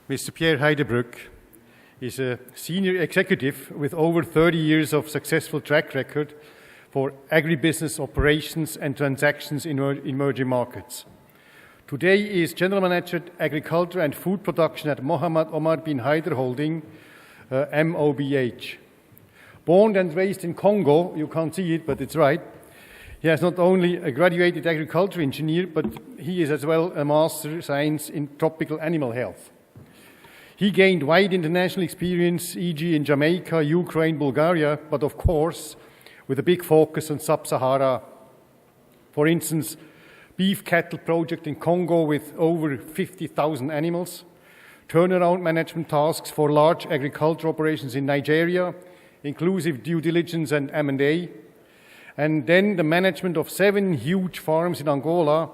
Mr. Pierre Heidebroek is a senior executive with over 30 years of successful track record for agribusiness operations and transactions in emerging markets. Today he is General Manager Agriculture and Food Production at Mohammed Omar bin Haider Holding, MOBH. Born and raised in Congo, you can't see it, but it's right. He is not only a graduated agriculture engineer, but he is as well a master of science in tropical animal health. He gained wide international experience, e.g. in Jamaica, Ukraine, Bulgaria, but of course with a big focus on Sub-Sahara. For instance, beef cattle project in Congo with over 50,000 animals, turnaround management tasks for large agriculture operations in Nigeria, inclusive due diligence and M&A, and then the management of 7 huge farms in Angola,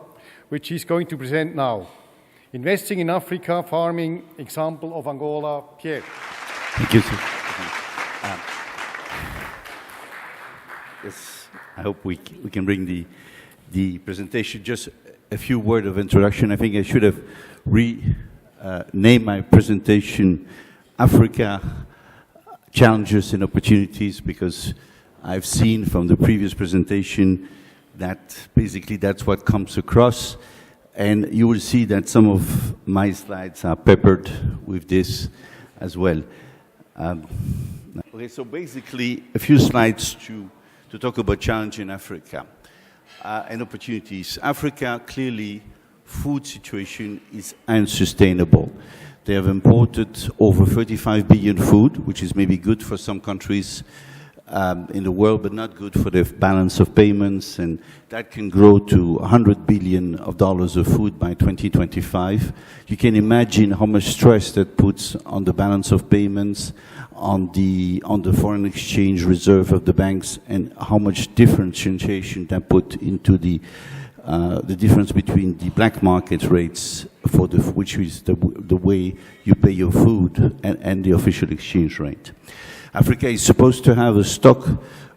which he's going to present now. Investing in Africa, farming, example of Angola, Pierre. Thank you, sir. Yes, I hope we can bring the presentation. Just a few words of introduction. I think I should have renamed my presentation Africa Challenges and Opportunities, because I've seen from the previous presentation that basically that's what comes across. And you will see that some of my slides are peppered with this as well. Okay, so basically a few slides to talk about challenge in Africa and opportunities. Africa, clearly, food situation is unsustainable. They have imported over 35 billion food, which is maybe good for some countries in the world, but not good for the balance of payments, and that can grow to $100 billion of food by 2025. You can imagine how much stress that puts on the balance of payments, on the foreign exchange reserve of the banks, and how much differentiation that put into the difference between the black market rates for which is the way you pay your food and the official exchange rate. Africa is supposed to have a stock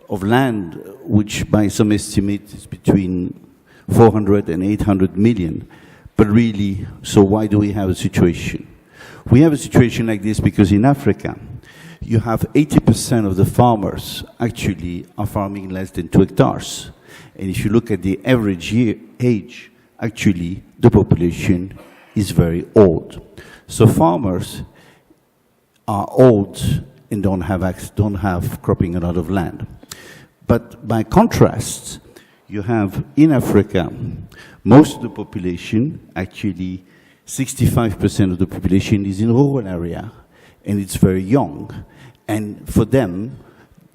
of land which by some estimate is between 400 and 800 million. But really, so why do we have a situation? We have a situation like this because in Africa, you have 80% of the farmers actually are farming less than 2 hectares. And if you look at the average age, actually the population is very old. So farmers are old and don't have cropping a lot of land. But by contrast, you have in Africa, most of the population, actually 65% of the population is in rural area, and it's very young. And for them,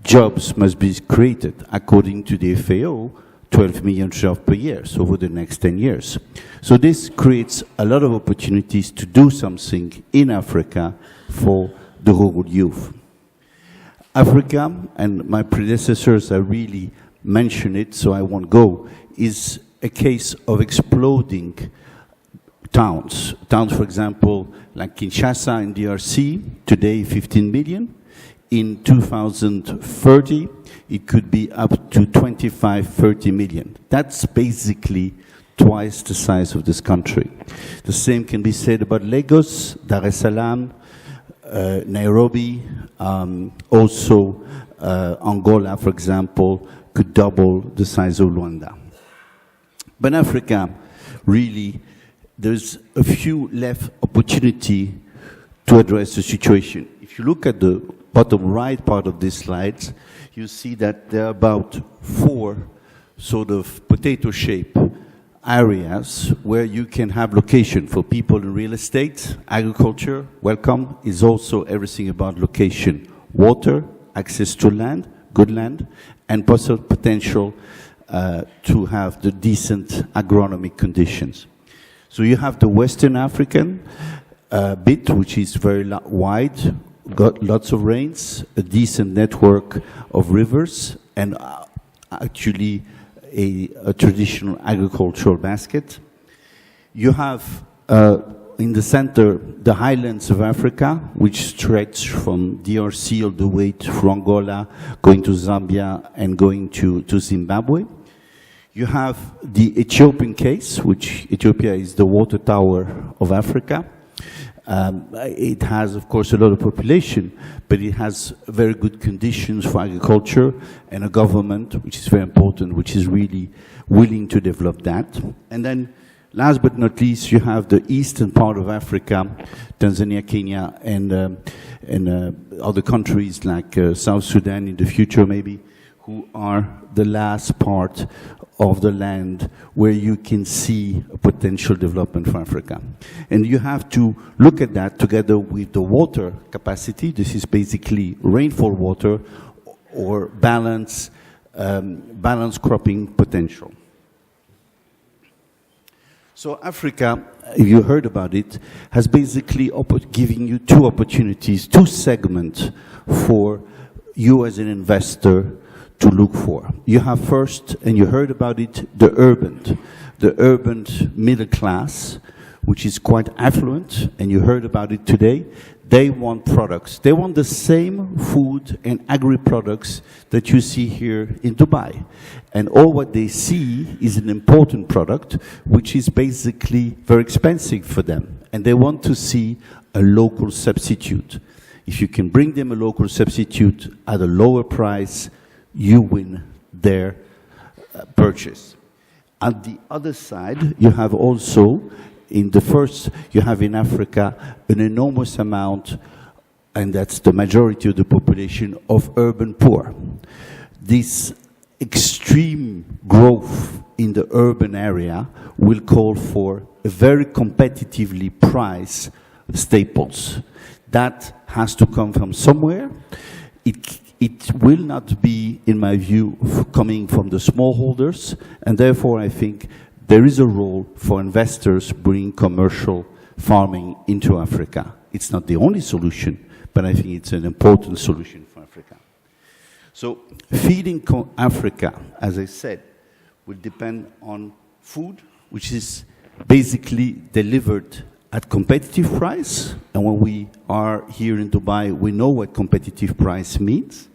jobs must be created according to the FAO, 12 million jobs per year, so over the next 10 years. So this creates a lot of opportunities to do something in Africa for the rural youth. Africa, and my predecessors have really mentioned it, so I won't go, is a case of exploding towns. Towns, for example, like Kinshasa in DRC, today 15 million. In 2030, it could be up to 25, 30 million. That's basically twice the size of this country. The same can be said about Lagos, Dar es Salaam, Nairobi, also Angola, for example, could double the size of Luanda. But Africa, really, there's a few left opportunity to address the situation. If you look at the bottom right part of this slide, you see that there are about 4 sort of potato-shaped areas where you can have location for people in real estate. Agriculture, welcome, is also everything about location. Water, access to land, good land, and potential to have the decent agronomic conditions. So you have the Western African bit, which is very wide, got lots of rains, a decent network of rivers, and actually a traditional agricultural basket. You have in the center the highlands of Africa, which stretch from DRC all the way to Angola, going to Zambia and going to Zimbabwe. You have the Ethiopian case, which Ethiopia is the water tower of Africa. It has, of course, a lot of population, but it has very good conditions for agriculture and a government, which is very important, which is really willing to develop that. And then, last but not least, you have the eastern part of Africa, Tanzania, Kenya, and other countries like South Sudan in the future, maybe, who are the last part of the land where you can see a potential development for Africa. And you have to look at that together with the water capacity. This is basically rainfall water or balanced cropping potential. So Africa, if you heard about it, has basically giving you two opportunities, two segments for you as an investor to look for. You have first, and you heard about it, the urban middle class, which is quite affluent, and you heard about it today. They want products. They want the same food and agri-products that you see here in Dubai. And all what they see is an important product, which is basically very expensive for them. And they want to see a local substitute. If you can bring them a local substitute at a lower price, you win their purchase. On the other side, you have also, you have in Africa an enormous amount, and that's the majority of the population, of urban poor. This extreme growth in the urban area will call for a very competitively priced staples. That has to come from somewhere. It will not be, in my view, coming from the smallholders, and therefore I think there is a role for investors bringing commercial farming into Africa. It's not the only solution, but I think it's an important solution for Africa. So feeding Africa, as I said, will depend on food, which is basically delivered at competitive price. And when we are here in Dubai, we know what competitive price means.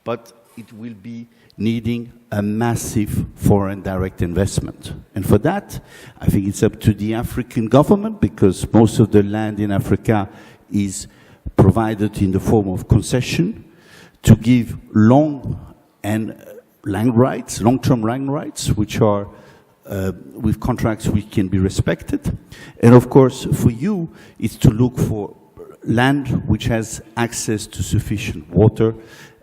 But it will be needing a massive foreign direct investment. And for that, I think it's up to the African government, because most of the land in Africa is provided in the form of concession, to give long-term land rights, which are with contracts which can be respected. And of course, for you, it's to look for land which has access to sufficient water.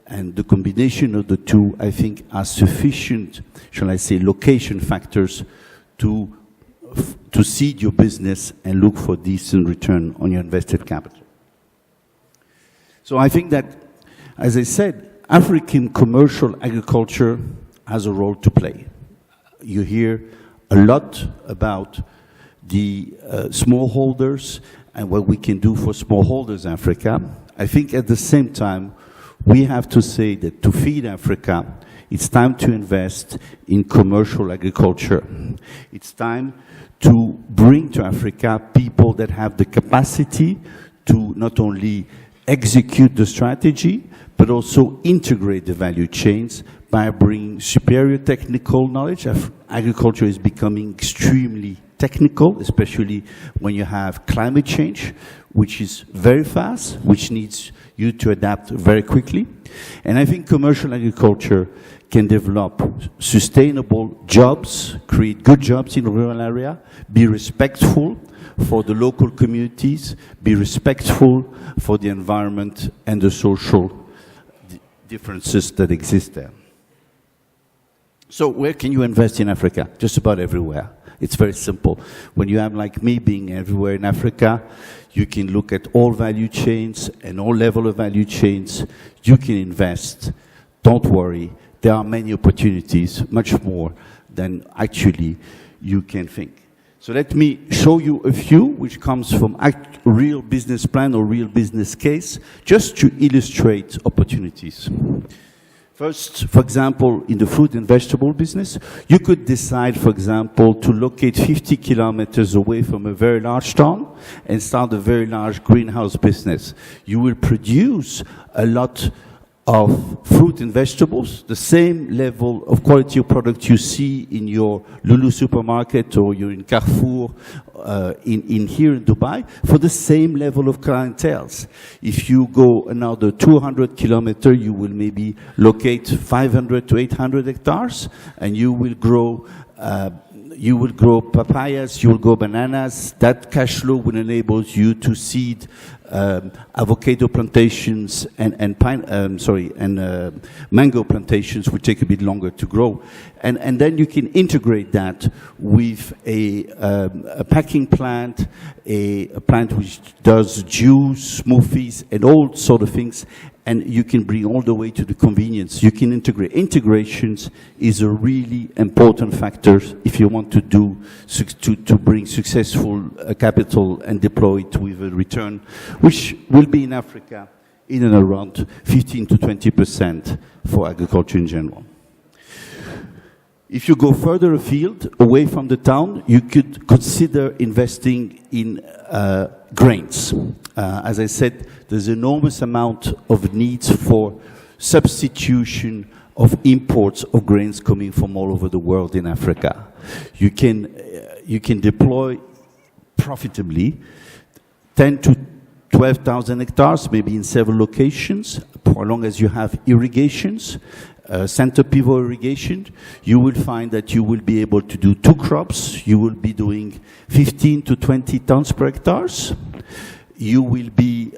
And the combination of the two, I think, are sufficient, shall I say, location factors to seed your business and look for decent return on your invested capital. So I think that, as I said, African commercial agriculture has a role to play. You hear a lot about the smallholders and what we can do for smallholders in Africa. I think at the same time, we have to say that to feed Africa, it's time to invest in commercial agriculture. It's time to bring to Africa people that have the capacity to not only execute the strategy, but also integrate the value chains by bringing superior technical knowledge. Agriculture is becoming extremely technical, especially when you have climate change, which is very fast, which needs you to adapt very quickly. And I think commercial agriculture can develop sustainable jobs, create good jobs in the rural area, be respectful for the local communities, be respectful for the environment and the social differences that exist there. So where can you invest in Africa? Just about everywhere. It's very simple. When you have, like me, being everywhere in Africa, you can look at all value chains and all level of value chains. You can invest. Don't worry. There are many opportunities, much more than actually you can think. So let me show you a few, which comes from a real business plan or real business case, just to illustrate opportunities. First, for example, in the fruit and vegetable business, you could decide, for example, to locate 50 kilometers away from a very large town and start a very large greenhouse business. You will produce a lot of fruit and vegetables, the same level of quality of product you see in your Lulu supermarket or you're in Carrefour, in here in Dubai, for the same level of clienteles. If you go another 200 kilometers, you will maybe locate 500 to 800 hectares, and you will grow papayas, you will grow bananas. That cash flow will enable you to seed avocado plantations and mango plantations, which take a bit longer to grow, and then you can integrate that with a packing plant, a plant which does juice, smoothies, and all sort of things. And you can bring all the way to the convenience. You can integrate. Integrations is a really important factor if you want to to bring successful capital and deploy it with a return, which will be in Africa in and around 15 to 20% for agriculture in general. If you go further afield, away from the town, you could consider investing in grains. As I said, there's enormous amount of needs for substitution of imports of grains coming from all over the world in Africa. You can deploy profitably 10 to 12,000 hectares, maybe in several locations, as long as you have irrigations. Center pivot irrigation, you will find that you will be able to do 2 crops. You will be doing 15 to 20 tons per hectares. You will be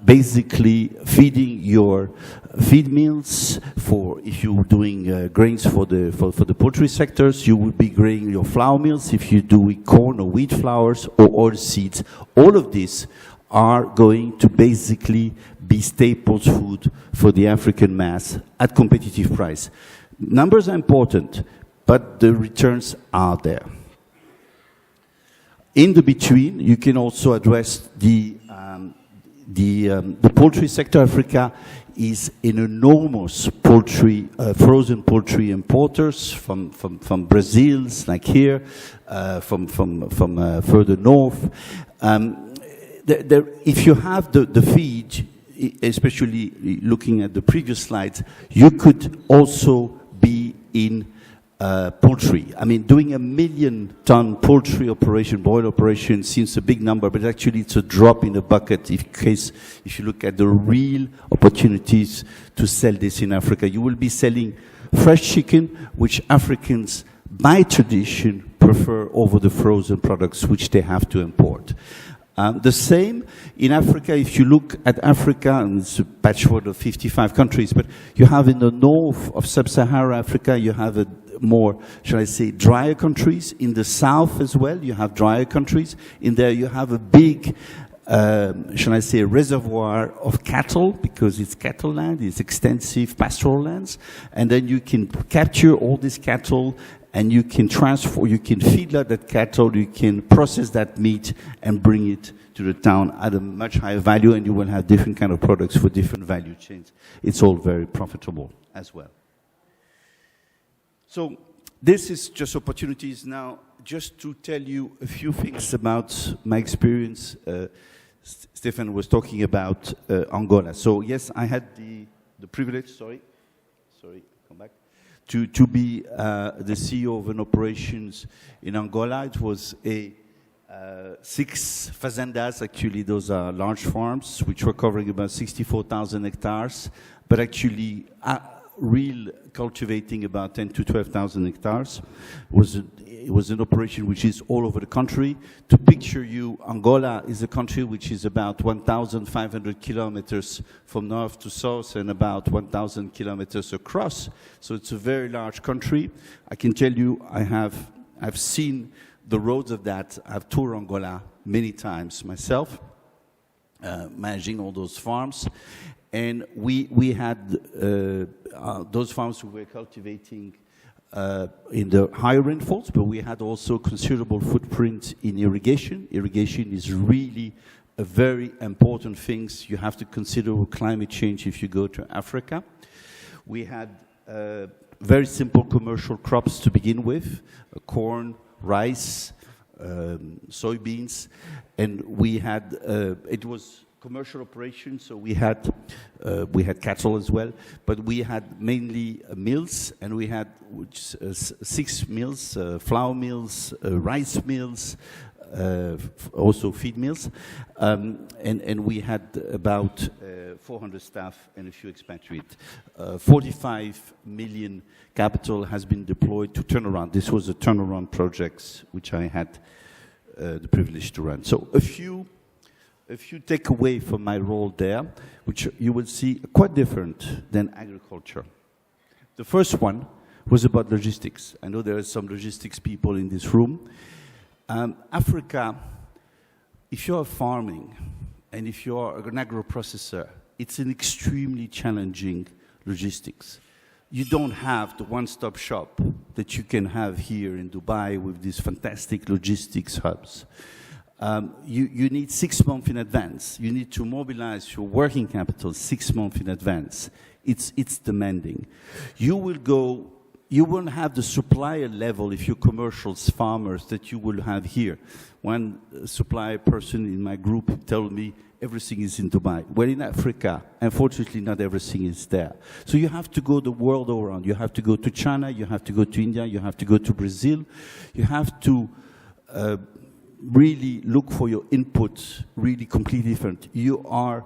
basically feeding your feed mills for, if you're doing grains for the poultry sectors, you will be growing your flour mills if you're doing corn or wheat flours or oil seeds. All of this are going to basically be staples food for the African mass at competitive price. Numbers are important, but the returns are there. In the between, you can also address the poultry sector. Africa is an enormous poultry, frozen poultry importers from Brazil, like here, from further north. If you have the feed, especially looking at the previous slides, you could also be in poultry. I mean, doing 1 million ton poultry operation, boil operation, seems a big number, but actually it's a drop in the bucket if you look at the real opportunities to sell this in Africa. You will be selling fresh chicken, which Africans, by tradition, prefer over the frozen products which they have to import. The same in Africa. If you look at Africa, and it's a patchwork of 55 countries, but you have in the north of Sub-Sahara Africa, you have a more, shall I say, drier countries. In the south as well, you have drier countries. In there you have a big, shall I say, reservoir of cattle, because it's cattle land, it's extensive pastoral lands, and then you can capture all this cattle and you can transfer, you can feed that cattle, you can process that meat and bring it to the town at a much higher value, and you will have different kind of products for different value chains. It's all very profitable as well. So this is just opportunities now, just to tell you a few things about my experience. Stefan was talking about Angola. So yes, I had the privilege, come back, to be the CEO of an operations in Angola. It was a 6 fazendas, actually those are large farms, which were covering about 64,000 hectares, but actually real cultivating about 10 to 12,000 hectares. It was an operation which is all over the country. To picture you, Angola is a country which is about 1,500 kilometers from north to south and about 1,000 kilometers across. So it's a very large country. I can tell you, I've seen the roads of that. I've toured Angola many times myself, managing all those farms. And we had those farms who were cultivating in the higher rainfalls, but we had also considerable footprint in irrigation. Irrigation is really a very important thing you have to consider with climate change if you go to Africa. We had very simple commercial crops to begin with, corn, rice, soybeans, and we had, it was commercial operations, so we had cattle as well, but we had mainly mills, and we had 6 mills, flour mills, rice mills, also feed mills, and we had about 400 staff and a few expatriates. 45 million capital has been deployed to turnaround. This was a turnaround project which I had the privilege to run. So a few takeaway from my role there, which you will see quite different than agriculture. The first one was about logistics. I know there are some logistics people in this room. Africa, if you're farming and if you're an agro-processor, it's an extremely challenging logistics. You don't have the one-stop shop that you can have here in Dubai with these fantastic logistics hubs. You need 6 months in advance. You need to mobilize your working capital 6 months in advance. It's demanding. You won't have the supplier level if you're commercial farmers that you will have here. One supplier person in my group told me everything is in Dubai. Well, in Africa, unfortunately, not everything is there. So you have to go the world around. You have to go to China, you have to go to India, you have to go to Brazil. You have to really look for your inputs really completely different. You are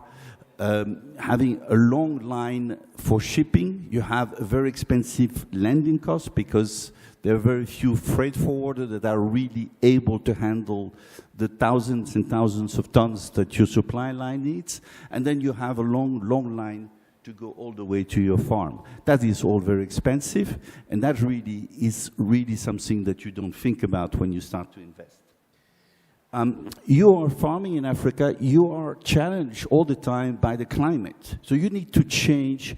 having a long line for shipping. You have a very expensive landing cost because there are very few freight forwarders that are really able to handle the thousands and thousands of tons that your supply line needs. And then you have a long, long line to go all the way to your farm. That is all very expensive, and that really is really something that you don't think about when you start to invest. You are farming in Africa, you are challenged all the time by the climate. So you need to change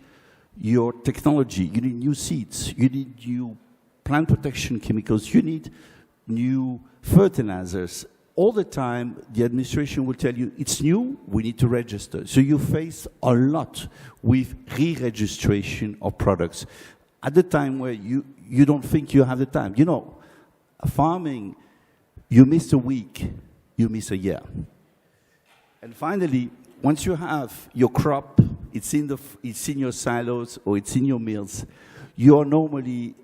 your technology. You need new seeds, you need new plant protection chemicals, you need new fertilizers. All the time, the administration will tell you, it's new, we need to register. So you face a lot with re-registration of products at the time where you don't think you have the time. You know, farming, you miss a week, you miss a year. And finally, once you have your crop, it's in your silos or it's in your mills, you are normally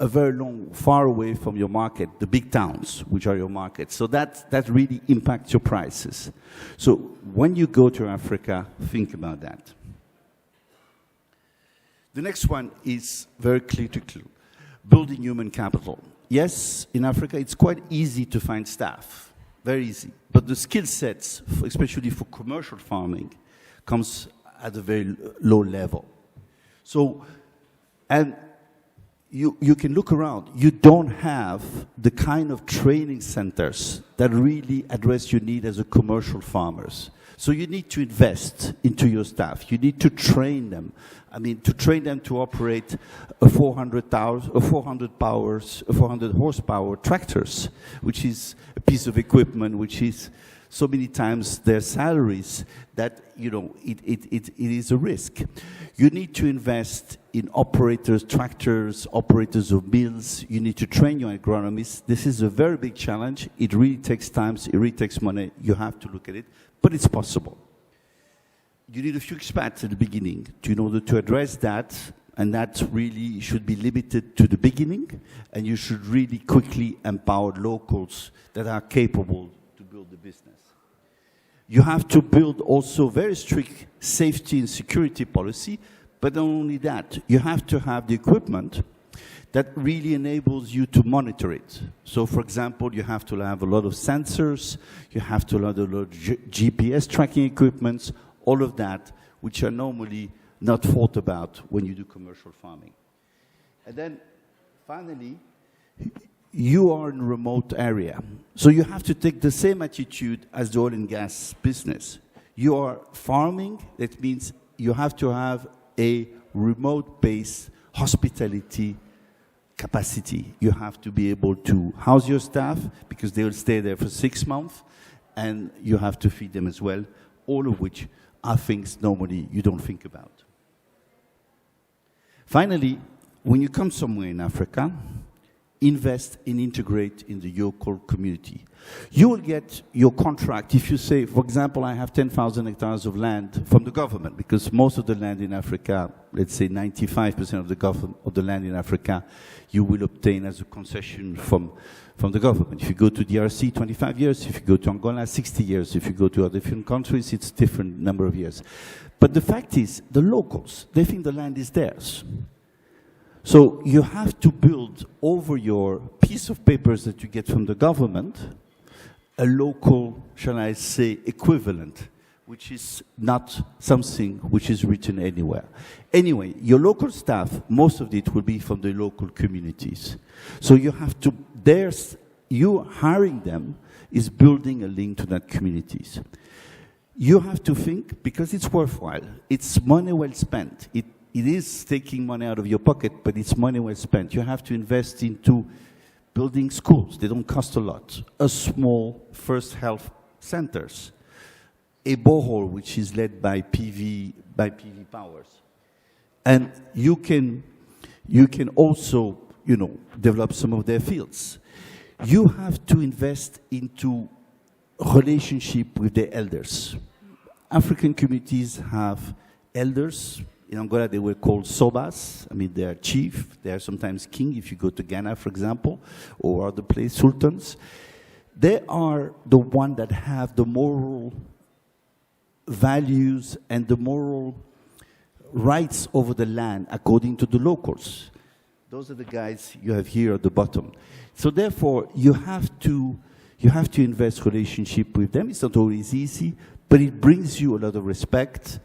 a very long, far away from your market, the big towns, which are your markets. So that really impacts your prices. So when you go to Africa, think about that. The next one is very critical, building human capital. Yes, in Africa, it's quite easy to find staff, very easy. But the skill sets, especially for commercial farming, comes at a very low level. So, and you can look around. You don't have the kind of training centers that really address your need as a commercial farmers. So you need to invest into your staff. You need to train them. I mean, to train them to operate a 400 horsepower tractors, which is a piece of equipment which is so many times their salaries that, you know, it is a risk. You need to invest in operators, tractors, operators of mills. You need to train your agronomists. This is a very big challenge. It really takes time. It really takes money. You have to look at it, but it's possible. You need a few expats at the beginning in order to address that, and that really should be limited to the beginning, and you should really quickly empower locals that are capable to build the business. You have to build also very strict safety and security policy, but not only that, you have to have the equipment that really enables you to monitor it. So, for example, you have to have a lot of sensors, you have to have a lot of GPS tracking equipments, all of that, which are normally not thought about when you do commercial farming. And then, finally, you are in a remote area. So you have to take the same attitude as the oil and gas business. You are farming, that means you have to have a remote-based hospitality capacity. You have to be able to house your staff because they will stay there for 6 months, and you have to feed them as well, all of which are things normally you don't think about. Finally, when you come somewhere in Africa, invest and integrate in the local community. You will get your contract if you say, for example, I have 10,000 hectares of land from the government, because most of the land in Africa, let's say 95% of the land in Africa, you will obtain as a concession from the government. If you go to DRC, 25 years. If you go to Angola, 60 years. If you go to other different countries, it's different number of years. But the fact is, the locals, they think the land is theirs. So you have to build over your piece of papers that you get from the government a local, shall I say, equivalent, which is not something which is written anywhere. Anyway, your local staff, most of it will be from the local communities. So you have to, you hiring them is building a link to that communities. You have to think, because it's worthwhile, it's money well spent. It is taking money out of your pocket, but it's money well spent. You have to invest into building schools. They don't cost a lot. A small first health centers. A borehole which is led by PV powers. And you can also, develop some of their fields. You have to invest into relationship with the elders. African communities have elders. In Angola, they were called sobas. I mean, they are chief. They are sometimes king, if you go to Ghana, for example, or other places, sultans. They are the one that have the moral values and the moral rights over the land according to the locals. Those are the guys you have here at the bottom. So therefore, you have to invest relationship with them. It's not always easy, but it brings you a lot of respect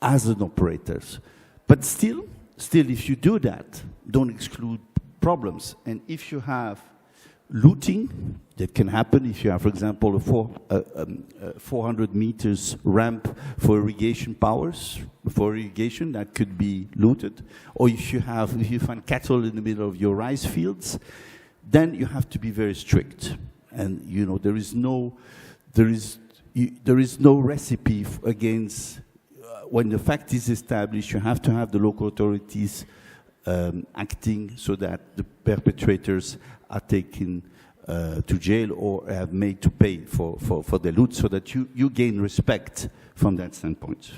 as an operator. But still, if you do that, don't exclude problems. And if you have looting, that can happen if you have, for example, a 400 meters ramp for irrigation powers, for irrigation, that could be looted. Or if you find cattle in the middle of your rice fields, then you have to be very strict. And there is no recipe against. When the fact is established, you have to have the local authorities acting so that the perpetrators are taken to jail or have made to pay for the loot, so that you gain respect from that standpoint.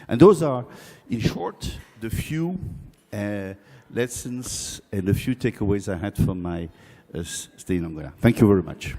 And those are, in short, the few lessons and the few takeaways I had from my stay in Angola. Thank you very much.